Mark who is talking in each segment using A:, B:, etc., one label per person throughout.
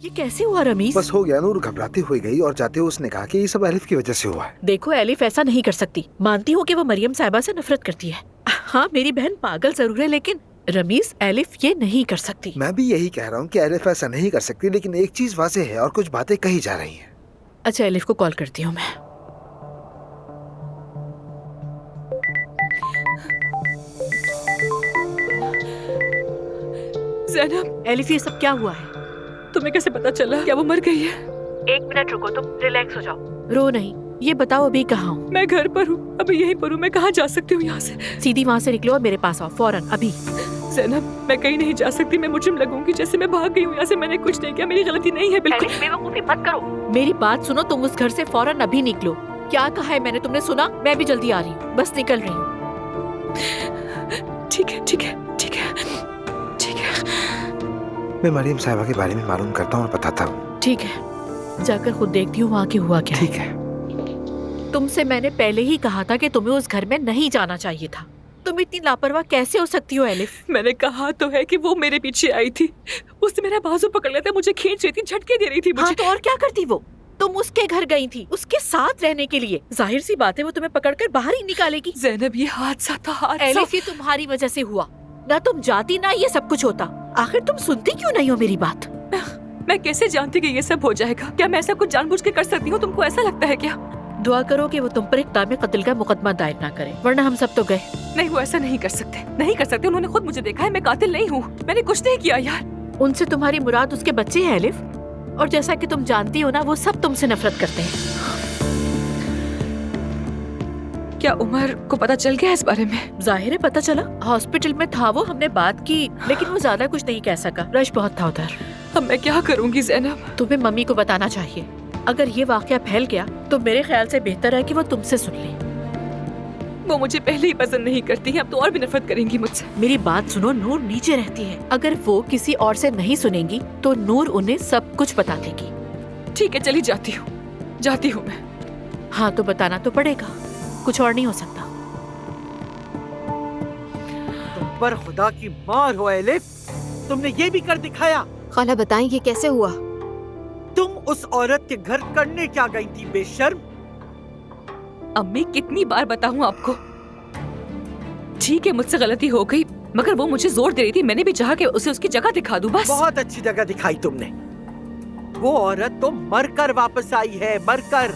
A: ये कैसे हुआ रमीज?
B: बस हो गया। नूर घबराती हुई गई और जाते हुए उसने कहा कि ये सब एलिफ की वजह से हुआ है।
A: देखो एलिफ ऐसा नहीं कर सकती। मानती हूँ कि वो मरियम साहिबा से नफरत करती है। हाँ मेरी बहन पागल जरूर है, लेकिन रमीज एलिफ ये नहीं कर सकती।
B: मैं भी यही कह रहा हूँ कि एलिफ ऐसा नहीं कर सकती, लेकिन एक चीज वाज़ेह है और कुछ बातें कही जा रही हैं।
A: अच्छा एलिफ को कॉल करती हूँ मैं।
C: ज़ैनब,
A: एलिफ ये सब क्या हुआ है?
C: तुम्हें कैसे पता चला? क्या वो मर गई है?
A: 1 मिनट रुको, तुम रिलैक्स हो जाओ। रो नहीं, ये बताओ अभी कहाँ हो?
C: मैं घर पर हूँ, अभी यहीं पर हूँ। मैं कहाँ जा सकती हूँ यहाँ से?
A: सीधी वहाँ से निकलो और मेरे पास आओ फौरन अभी।
C: ज़ैनब, मैं कहीं नहीं जा सकती। मैं मुजरिम लगूंगी। जैसे मैं भाग गई हूँ यहाँ से। मैंने कुछ नहीं किया, मेरी गलती नहीं है बिल्कुल।
A: बेवकूफी मत करो। मेरी बात सुनो, तुम उस घर से फौरन अभी निकलो। क्या कहा है मैंने, तुमने सुना? मैं भी जल्दी आ रही हूँ, बस निकल रही हूँ।
C: ठीक है, ठीक है, ठीक है, ठीक है।
B: मैं मरियम साहिबा के बारे में मालूम करता हूँ और बताता हूँ।
A: ठीक है, जाकर खुद देखती हूँ वहाँ की हुआ क्या है।
B: ठीक है।
A: तुमसे मैंने पहले ही कहा था कि तुम्हें उस घर में नहीं जाना चाहिए था। तुम इतनी लापरवाह कैसे हो सकती हो एलिफ?
C: मैंने कहा तो है कि वो मेरे पीछे आई थी। उसने मेरा बाजू पकड़ लिया था, मुझे खींच रही थी, झटके दे रही थी मुझे।
A: हाँ तो और क्या करती वो? तुम उसके घर गई थी उसके साथ रहने के लिए। जाहिर सी बात है वो तुम्हें पकड़कर बाहर ही निकालेगी।
C: ज़ैनब, ये हादसा था, हादसा।
A: एलिफ ये तुम्हारी वजह से हुआ। ना तुम जाती ना ये सब कुछ होता। आखिर तुम सुनती क्यों नहीं हो मेरी बात?
C: मैं कैसे जानती कि ये सब हो जाएगा? क्या मैं ऐसा कुछ जानबूझ के कर सकती हूँ? तुमको ऐसा लगता है क्या?
A: दुआ करो कि वो तुम पर इक़दाम कत्ल का मुकदमा दायर ना करे, वरना हम सब तो गए।
C: नहीं, वो ऐसा नहीं कर सकते, नहीं कर सकते। उन्होंने खुद मुझे देखा है, मैं कातिल नहीं हूँ। मैंने कुछ नहीं किया यार।
A: उनसे तुम्हारी मुराद उसके बच्चे हैं एलिफ, और जैसा कि तुम जानती हो ना वो सब तुमसे नफरत करते हैं।
C: क्या उमर को पता चल गया इस बारे में?
A: जाहिर है पता चला। हॉस्पिटल में था वो, हमने बात की, लेकिन वो ज्यादा कुछ नहीं कह सका। रश बहुत था उधर।
C: अब मैं क्या करूँगी ज़ैनब?
A: तुम्हें मम्मी को बताना चाहिए। अगर ये वाकया फैल गया तो मेरे ख्याल से बेहतर है कि वो तुमसे सुन ले।
C: वो मुझे पहले ही पसंद नहीं करती है, अब तो और भी नफरत करेंगी मुझसे।
A: मेरी बात सुनो, नूर नीचे रहती है। अगर वो किसी और से नहीं सुनेंगी तो नूर उन्हें सब कुछ बता देगी।
C: ठीक है, चली जाती हूँ, जाती हूँ मैं।
A: हाँ तो बताना तो पड़ेगा, कुछ और नहीं हो सकता।
D: तुम पर खुदा की मार हो एलिफ, तुमने ये भी कर दिखाया।
E: खाला बताएं ये कैसे हुआ?
D: तुम उस औरत के घर करने क्या गई थी बेशर्म?
C: अम्मी, कितनी बार बताऊं आपको? ठीक है, मुझसे गलती हो गई, मगर वो मुझे जोर दे रही थी। मैंने भी चाहा कि उसे उसकी जगह दिखा दूं, बस।
D: बहुत अच्छी जगह दिखाई तुमने। वो औरत तो मरकर वापस आई है, मरकर।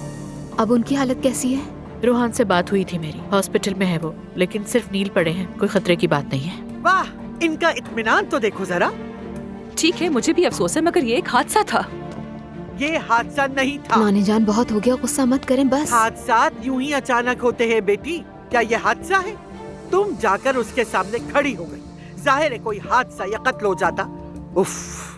E: अब उनकी हालत कैसी है?
A: रोहान से बात हुई थी मेरी, हॉस्पिटल में है वो, लेकिन सिर्फ नील पड़े हैं, कोई खतरे की बात नहीं है।
D: वाह, इनका इत्मीनान तो देखो जरा।
C: ठीक है, मुझे भी अफसोस है, मगर ये एक हादसा था।
D: ये हादसा नहीं था।
E: नानी जान बहुत हो गया, गुस्सा मत करें बस।
D: हादसात यूं ही अचानक होते हैं बेटी। क्या ये हादसा है? तुम जाकर उसके सामने खड़ी हो गई। जाहिर है कोई हादसा या कत्ल हो जाता। उफ।